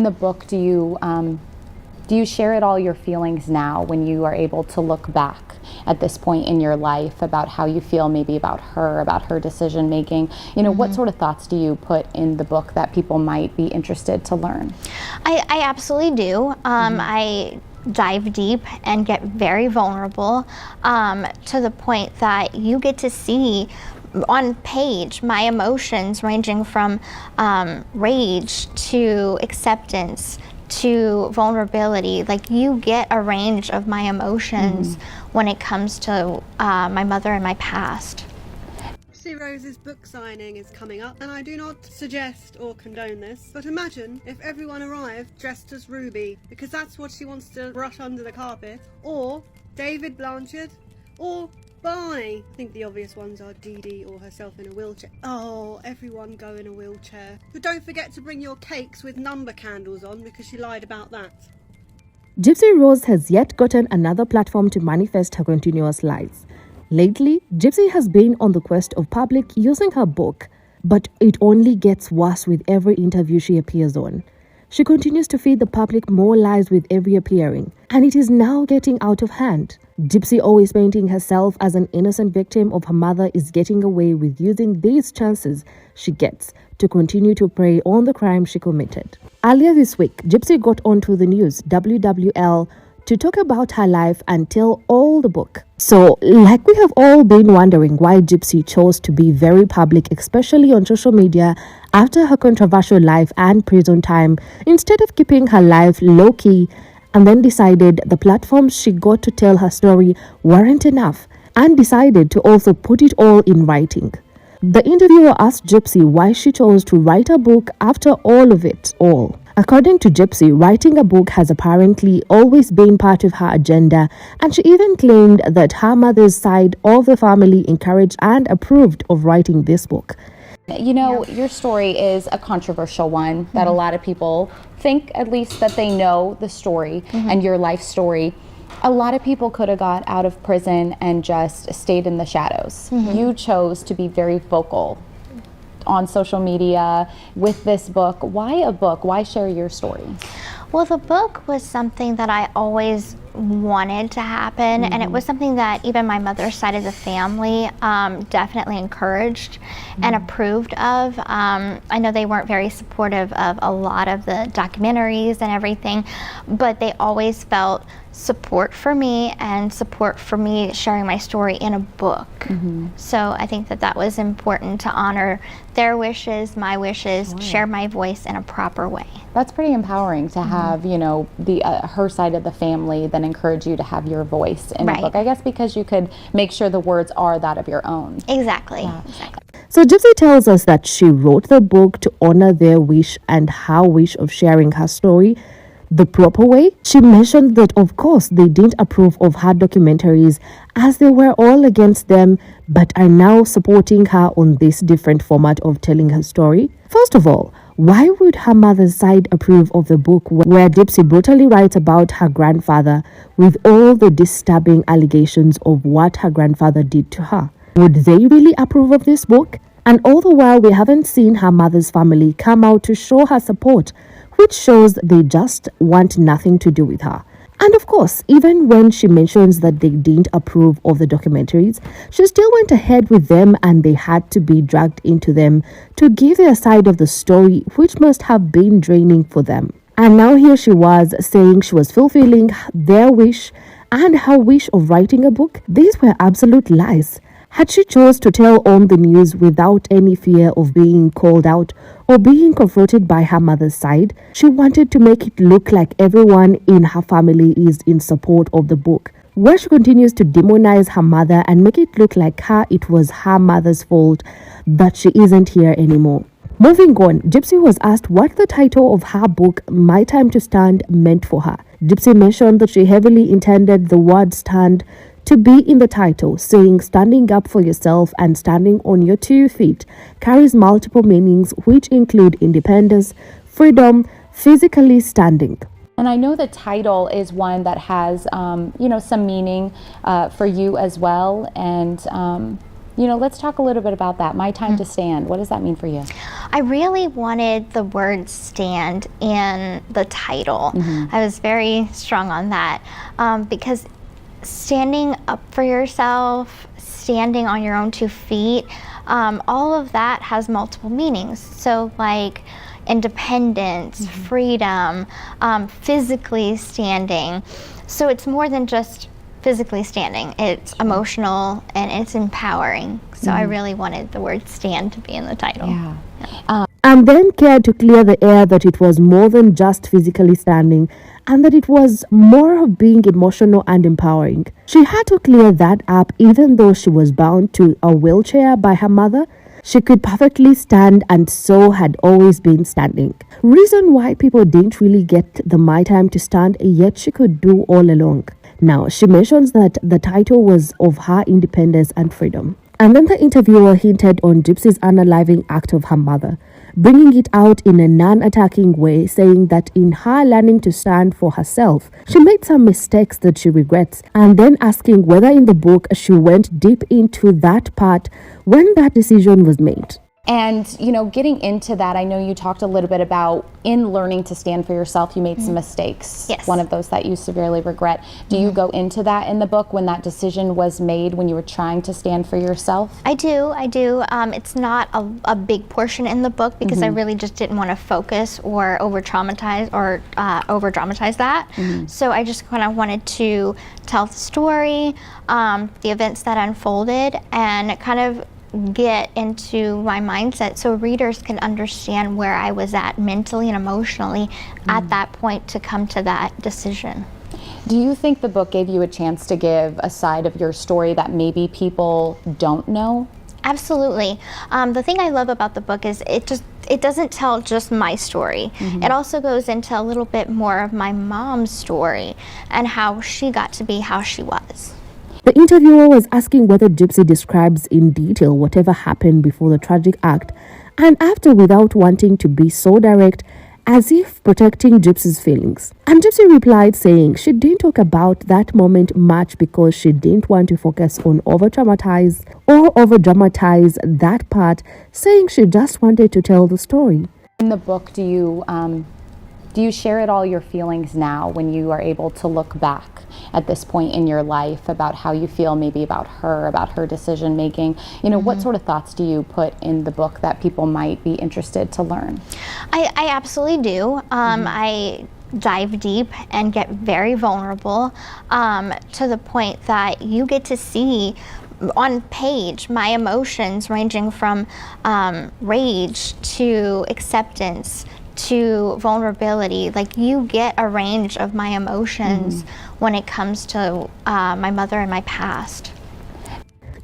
the book, do you share at all your feelings now when you are able to look back at this point in your life about how you feel maybe about her decision making? You know, what sort of thoughts do you put in the book that people might be interested to learn? I absolutely do. I dive deep and get very vulnerable, to the point that you get to see on page my emotions ranging from rage to acceptance to vulnerability. Like, you get a range of my emotions when it comes to my mother and my past. Gypsy-Rose's book signing is coming up, and I do not suggest or condone this, but imagine if everyone arrived dressed as Ruby, because that's what she wants to brush under the carpet, or David Blanchard, or Barney. I think the obvious ones are Dee Dee or herself in a wheelchair. Oh, everyone go in a wheelchair. But don't forget to bring your cakes with number candles on, because she lied about that. Gypsy-Rose has yet gotten another platform to manifest her continuous lies. Lately, Gypsy has been on the quest of public using her book, but it only gets worse with every interview she appears on. She continues to feed the public more lies with every appearing, and it is now getting out of hand. Gypsy, always painting herself as an innocent victim of her mother, is getting away with using these chances she gets to continue to prey on the crime she committed. Earlier this week, Gypsy got onto the news, WWL, to talk about her life and tell all the book. So, like we have all been wondering why Gypsy chose to be very public, especially on social media, after her controversial life and prison time, instead of keeping her life low-key, and then decided the platforms she got to tell her story weren't enough, and decided to also put it all in writing. The interviewer asked Gypsy why she chose to write a book after all of it all. According to Gypsy, writing a book has apparently always been part of her agenda, and she even claimed that her mother's side of the family encouraged and approved of writing this book. You know, your story is a controversial one that a lot of people think, at least, that they know the story and your life story. A lot of people could have got out of prison and just stayed in the shadows. You chose to be very vocal on social media with this book. Why a book? Why share your story? Well, the book was something that I always wanted to happen, and it was something that even my mother's side of the family definitely encouraged and approved of. I know they weren't very supportive of a lot of the documentaries and everything, but they always felt support for me and support for me sharing my story in a book. So I think that that was important, to honor their wishes, my wishes, share my voice in a proper way. That's pretty empowering to have, you know, the her side of the family then encourage you to have your voice in a book. I guess because you could make sure the words are that of your own. Exactly. Exactly. So Gypsy tells us that she wrote the book to honor their wish and her wish of sharing her story the proper way. She mentioned that of course they didn't approve of her documentaries, as they were all against them, but are now supporting her on this different format of telling her story. First of all, why would her mother's side approve of the book where Gypsy brutally writes about her grandfather with all the disturbing allegations of what her grandfather did to her? Would they really approve of this book? And all the while, we haven't seen her mother's family come out to show her support, which shows they just want nothing to do with her. And of course, even when she mentions that they didn't approve of the documentaries, she still went ahead with them, and they had to be dragged into them to give their side of the story, which must have been draining for them. And now here she was saying she was fulfilling their wish and her wish of writing a book. These were absolute lies. Had she chose to tell on the news without any fear of being called out or being confronted by her mother's side, she wanted to make it look like everyone in her family is in support of the book, where she continues to demonize her mother and make it look like it was her mother's fault that she isn't here anymore. Moving on, Gypsy was asked what the title of her book, My Time to Stand, meant for her. Gypsy mentioned that she heavily intended the word stand to be in the title, saying standing up for yourself and standing on your 2 feet carries multiple meanings, which include independence, freedom, physically standing. And I know the title is one that has, you know, some meaning for you as well. And Let's talk a little bit about that. My time to stand. What does that mean for you? I really wanted the word stand in the title. I was very strong on that because standing up for yourself, standing on your own 2 feet, all of that has multiple meanings. So like independence, freedom, physically standing. So it's more than just physically standing. It's emotional and it's empowering. So I really wanted the word stand to be in the title. Yeah. And then cared to clear the air that it was more than just physically standing and that it was more of being emotional and empowering. She had to clear that up even though she was bound to a wheelchair by her mother. She could perfectly stand and so had always been standing. Reason why people didn't really get the my time to stand, yet she could do all along. Now, she mentions that the title was of her independence and freedom. And then the interviewer hinted on Gypsy's unaliving act of her mother, bringing it out in a non-attacking way, saying that in her learning to stand for herself, she made some mistakes that she regrets, and then asking whether in the book she went deep into that part when that decision was made. And, getting into that, I know you talked a little bit about in learning to stand for yourself, you made some mistakes. Yes. One of those that you severely regret. Do you go into that in the book when that decision was made when you were trying to stand for yourself? I do. It's not a big portion in the book because I really just didn't want to focus or over-dramatize that. So I just kind of wanted to tell the story, the events that unfolded, and kind of get into my mindset so readers can understand where I was at mentally and emotionally at that point to come to that decision. Do you think the book gave you a chance to give a side of your story that maybe people don't know? Absolutely. The thing I love about the book is it doesn't tell just my story. It also goes into a little bit more of my mom's story and how she got to be how she was. The interviewer was asking whether Gypsy describes in detail whatever happened before the tragic act and after without wanting to be so direct, as if protecting Gypsy's feelings. And Gypsy replied saying she didn't talk about that moment much because she didn't want to focus on over-dramatize that part, saying she just wanted to tell the story. In the book, do you share at all your feelings now when you are able to look back at this point in your life about how you feel maybe about her decision making? What sort of thoughts do you put in the book that people might be interested to learn? I absolutely do. I dive deep and get very vulnerable to the point that you get to see on page my emotions ranging from rage to acceptance to vulnerability. Like, you get a range of my emotions when it comes to my mother and my past.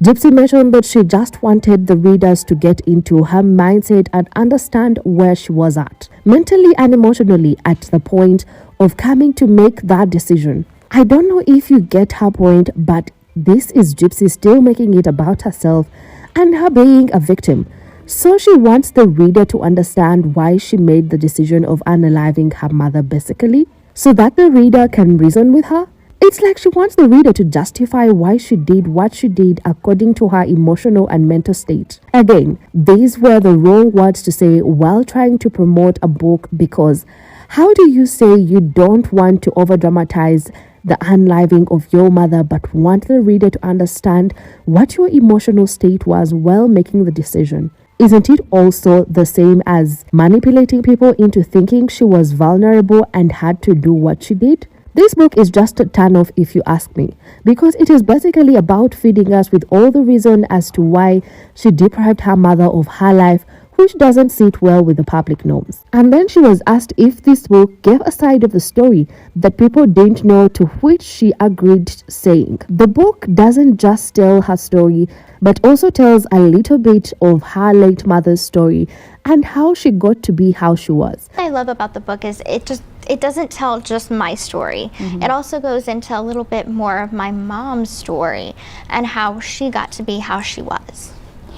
Gypsy mentioned that she just wanted the readers to get into her mindset and understand where she was at, mentally and emotionally, at the point of coming to make that decision. I don't know if you get her point, but this is Gypsy still making it about herself and her being a victim. So she wants the reader to understand why she made the decision of unaliving her mother, basically, so that the reader can reason with her. It's like she wants the reader to justify why she did what she did according to her emotional and mental state. Again, these were the wrong words to say while trying to promote a book, because how do you say you don't want to over-dramatize the unaliving of your mother but want the reader to understand what your emotional state was while making the decision? Isn't it also the same as manipulating people into thinking she was vulnerable and had to do what she did? This book is just a turn off if you ask me, because it is basically about feeding us with all the reason as to why she deprived her mother of her life, which doesn't sit well with the public norms. And then she was asked if this book gave a side of the story that people didn't know, to which she agreed, saying the book doesn't just tell her story but also tells a little bit of her late mother's story and how she got to be how she was. What I love about the book is it doesn't tell just my story. It also goes into a little bit more of my mom's story and how she got to be how she was.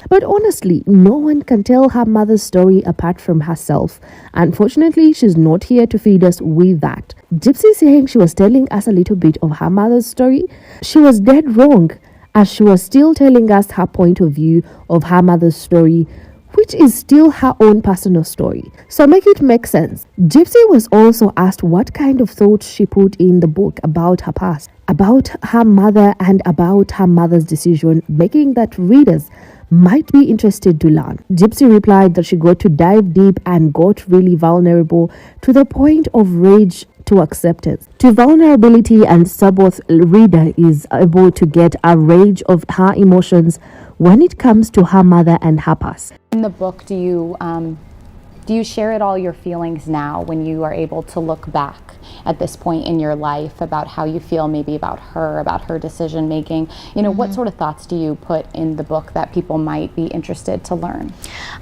But honestly, no one can tell her mother's story apart from herself. Unfortunately, she's not here to feed us with that. Gypsy saying she was telling us a little bit of her mother's story, she was dead wrong. as she was still telling us her point of view of her mother's story, which is still her own personal story. So make it make sense. Gypsy was also asked what kind of thoughts she put in the book about her past, about her mother, and about her mother's decision making that readers might be interested to learn. Gypsy replied that she got to dive deep and got really vulnerable to the point of rage to acceptance. To vulnerability, and so both reader is able to get a range of her emotions when it comes to her mother and her past. In the book, do you share at all your feelings now when you are able to look back at this point in your life about how you feel maybe about her decision making? You know, what sort of thoughts do you put in the book that people might be interested to learn?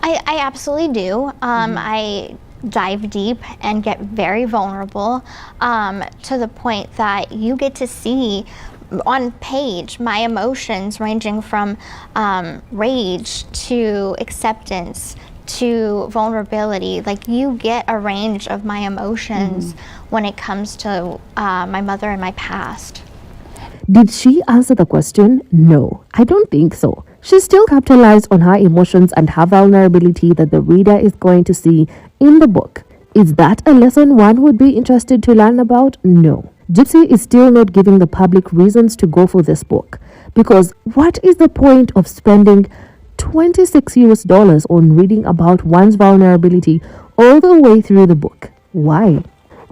I absolutely do. I dive deep and get very vulnerable to the point that you get to see on page my emotions ranging from rage to acceptance to vulnerability. Like, you get a range of my emotions when it comes to my mother and my past. Did she answer the question? No, I don't think so. She still capitalized on her emotions and her vulnerability that the reader is going to see in the book. Is that a lesson one would be interested to learn about? No. Gypsy is still not giving the public reasons to go for this book, because what is the point of spending $26 on reading about one's vulnerability all the way through the book? Why?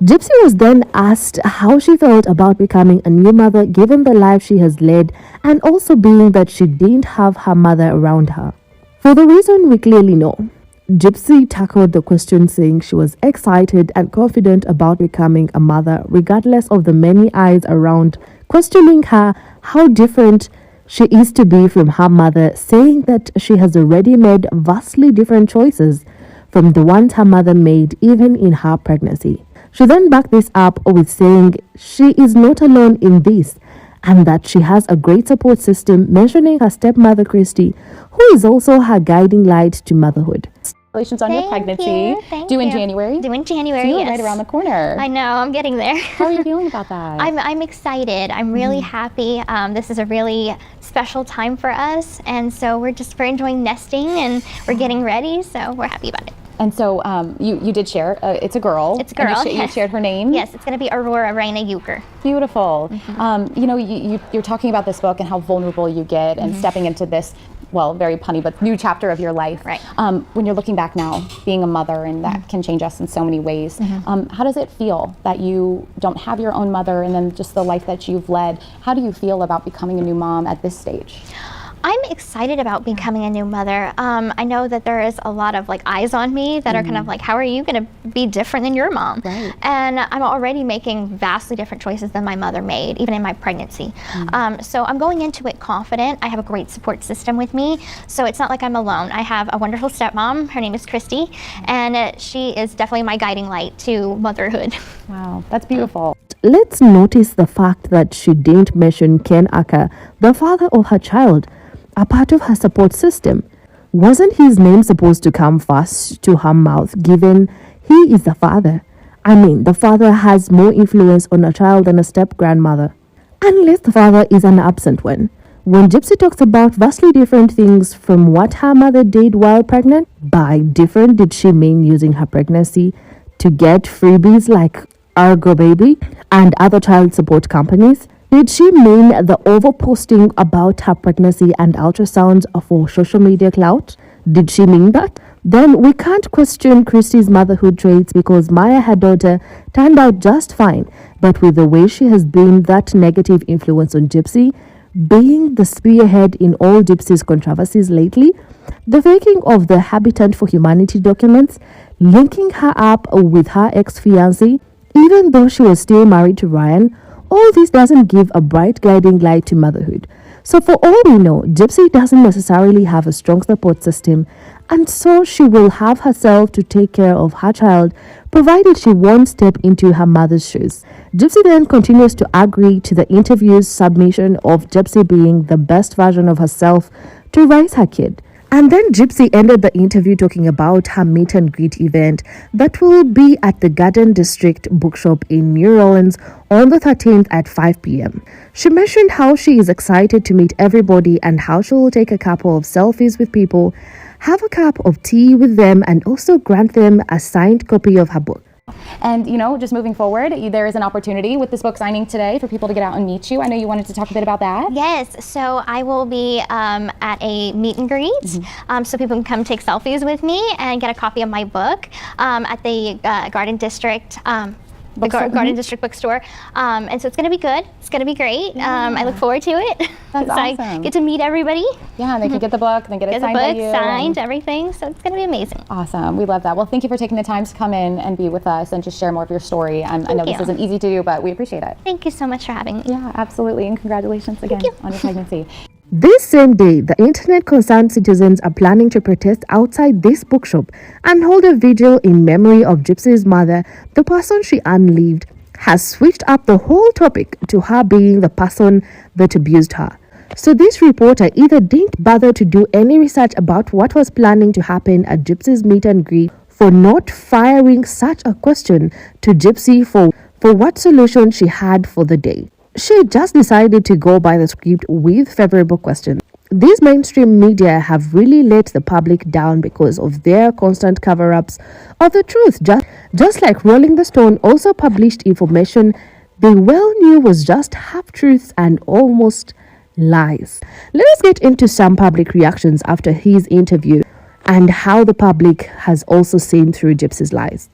Gypsy was then asked how she felt about becoming a new mother given the life she has led, and also being that she didn't have her mother around her. For the reason we clearly know, Gypsy tackled the question saying she was excited and confident about becoming a mother regardless of the many eyes around questioning her how different she is to be from her mother, saying that she has already made vastly different choices from the ones her mother made even in her pregnancy. She then backed this up with saying she is not alone in this, and that she has a great support system, mentioning her stepmother Christy, who is also her guiding light to motherhood. Congratulations on your pregnancy. Thank Due in you. January? Due in January, So you're yes. right around the corner. I know, I'm getting there. How are you feeling about that? I'm excited. I'm really happy. This is a really special time for us, and so we're enjoying nesting and we're getting ready, so we're happy about it. And so you did share, it's a girl. It's a girl, And you yes. shared her name? Yes, it's going to be Aurora Raina Euchre. Beautiful. You know, you're talking about this book and how vulnerable you get and stepping into this, well, very punny, but new chapter of your life. Right. When you're looking back now, being a mother, and that can change us in so many ways, how does it feel that you don't have your own mother, and then just the life that you've led? How do you feel about becoming a new mom at this stage? I'm excited about becoming a new mother. I know that there is a lot of eyes on me that are kind of like, how are you going to be different than your mom? Right. And I'm already making vastly different choices than my mother made, even in my pregnancy. So I'm going into it confident. I have a great support system with me, so it's not like I'm alone. I have a wonderful stepmom. Her name is Christy, and she is definitely my guiding light to motherhood. Wow, that's beautiful. Let's notice the fact that she didn't mention Ken Acker, the father of her child, a part of her support system. Wasn't his name supposed to come first to her mouth, given he is the father? I mean, the father has more influence on a child than a step-grandmother. Unless the father is an absent one. When Gypsy talks about vastly different things from what her mother did while pregnant, by different did she mean using her pregnancy to get freebies like Argo Baby and other child support companies? Did she mean the overposting about her pregnancy and ultrasounds for social media clout? Did she mean that? Then we can't question Christy's motherhood traits, because Maya, her daughter, turned out just fine. But with the way she has been that negative influence on Gypsy, being the spearhead in all Gypsy's controversies lately, the faking of the Habitat for Humanity documents, linking her up with her ex-fiancé, even though she was still married to Ryan, all this doesn't give a bright guiding light to motherhood. So for all we know, Gypsy doesn't necessarily have a strong support system, and so she will have herself to take care of her child, provided she won't step into her mother's shoes. Gypsy then continues to agree to the interview's submission of Gypsy being the best version of herself to raise her kid. And then Gypsy ended the interview talking about her meet and greet event that will be at the Garden District Bookshop in New Orleans on the 13th at 5 p.m. She mentioned how she is excited to meet everybody and how she will take a couple of selfies with people, have a cup of tea with them, and also grant them a signed copy of her book. And, you know, just moving forward, there is an opportunity with this book signing today for people to get out and meet you. I know you wanted to talk a bit about that. Yes, so I will be at a meet and greet, so people can come take selfies with me and get a copy of my book at the Garden District. Garden District Bookstore, and so it's going to be good. It's going to be great. I look forward to it. That's so awesome. I get to meet everybody. Yeah, and they can get the book, and then get it signed by you. Signed, everything. So it's going to be amazing. Awesome. We love that. Well, thank you for taking the time to come in and be with us and just share more of your story. I know this isn't easy to do, but we appreciate it. Thank you so much for having me. Yeah, absolutely. And congratulations again on your pregnancy. This same day, the internet concerned citizens are planning to protest outside this bookshop and hold a vigil in memory of Gypsy's mother, the person she unlived, has switched up the whole topic to her being the person that abused her. So this reporter either didn't bother to do any research about what was planning to happen at Gypsy's meet and greet for not firing such a question to Gypsy for what solution she had for the day. She just decided to go by the script with favorable questions. These mainstream media have really let the public down because of their constant cover-ups of the truth, just like Rolling the Stone also published information they well knew was just half-truths and almost lies. Let us get into some public reactions after his interview and how the public has also seen through Gypsy's lies.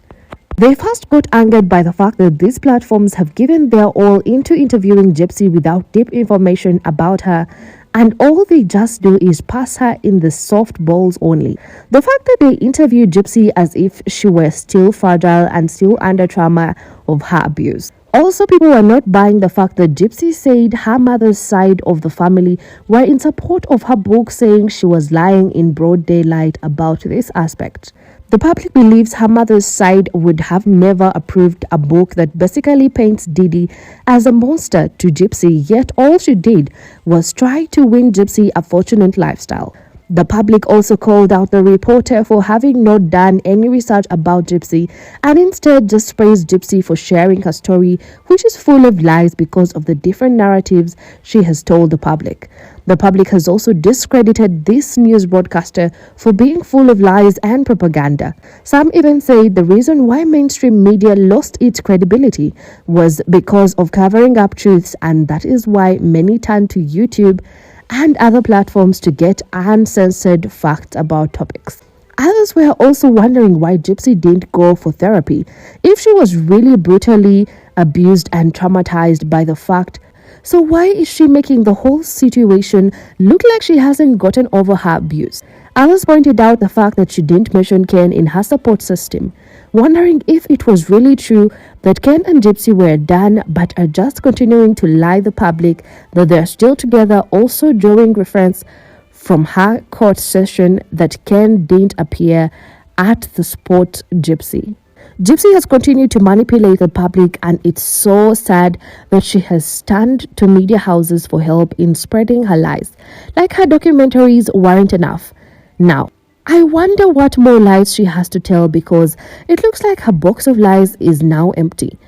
They first got angered by the fact that these platforms have given their all into interviewing Gypsy without deep information about her, and all they just do is pass her in the soft balls only. The fact that they interviewed Gypsy as if she were still fragile and still under trauma of her abuse. Also, people were not buying the fact that Gypsy said her mother's side of the family were in support of her book, saying she was lying in broad daylight about this aspect. The public believes her mother's side would have never approved a book that basically paints Didi as a monster to Gypsy, yet all she did was try to win Gypsy a fortunate lifestyle. The public also called out the reporter for having not done any research about Gypsy and instead just praised Gypsy for sharing her story, which is full of lies because of the different narratives she has told the public. The public has also discredited this news broadcaster for being full of lies and propaganda. Some even say the reason why mainstream media lost its credibility was because of covering up truths, and that is why many turned to YouTube and other platforms to get uncensored facts about topics. Others were also wondering why Gypsy didn't go for therapy if she was really brutally abused and traumatized by the fact. So why is she making the whole situation look like she hasn't gotten over her abuse? Others pointed out the fact that she didn't mention Ken in her support system, wondering if it was really true that Ken and Gypsy were done but are just continuing to lie the public that they're still together, also drawing reference from her court session that Ken didn't appear at the sport Gypsy. Gypsy has continued to manipulate the public, and it's so sad that she has turned to media houses for help in spreading her lies. Like her documentaries weren't enough. Now, I wonder what more lies she has to tell, because it looks like her box of lies is now empty.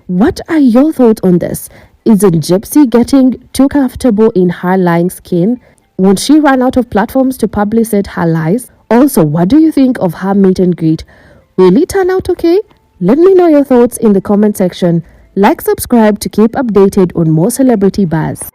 What are your thoughts on this? Isn't Gypsy getting too comfortable in her lying skin? Won't she run out of platforms to publicize her lies? Also, what do you think of her meet and greet? Will it turn out okay? Let me know your thoughts in the comment section. Like, subscribe to keep updated on more celebrity buzz.